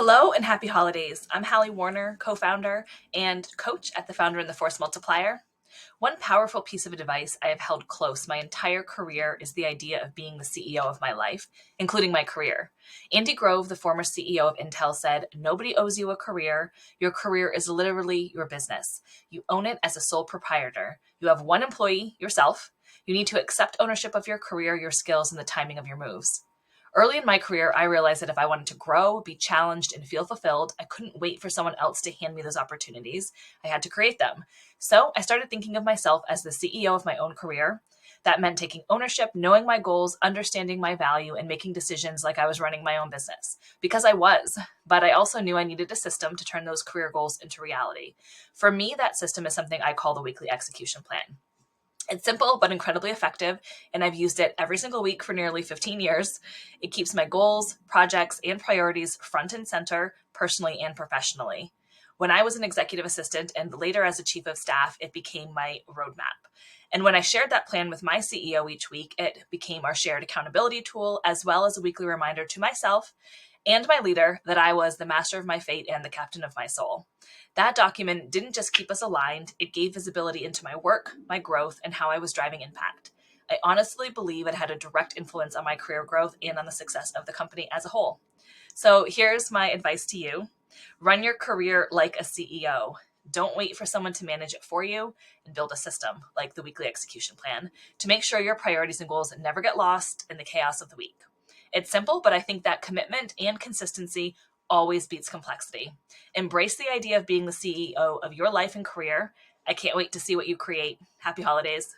Hello and happy holidays. I'm Hallie Warner, co founder and coach at the Founder and the Force Multiplier. One powerful piece of advice I have held close my entire career is the idea of being the CEO of my life, including my career. Andy Grove, the former CEO of Intel, said, "Nobody owes you a career. Your career is literally your business. You own it as a sole proprietor. You have one employee, yourself. You need to accept ownership of your career, your skills, and the timing of your moves." Early in my career, I realized that if I wanted to grow, be challenged, and feel fulfilled, I couldn't wait for someone else to hand me those opportunities. I had to create them. So I started thinking of myself as the CEO of my own career. That meant taking ownership, knowing my goals, understanding my value, and making decisions like I was running my own business. Because I was, but I also knew I needed a system to turn those career goals into reality. For me, that system is something I call the weekly execution plan. It's simple but incredibly effective, and I've used it every single week for nearly 15 years. It keeps my goals, projects, and priorities front and center, personally and professionally. When I was an executive assistant and later as a chief of staff, it became my roadmap. And when I shared that plan with my CEO each week, it became our shared accountability tool, as well as a weekly reminder to myself and my leader that I was the master of my fate and the captain of my soul. That document didn't just keep us aligned, it gave visibility into my work, my growth, and how I was driving impact. I honestly believe it had a direct influence on my career growth and on the success of the company as a whole. So here's my advice to you: run your career like a CEO. Don't wait for someone to manage it for you, and build a system like the weekly execution plan to make sure your priorities and goals never get lost in the chaos of the week. It's simple, but I think that commitment and consistency always beats complexity. Embrace the idea of being the CEO of your life and career. I can't wait to see what you create. Happy holidays.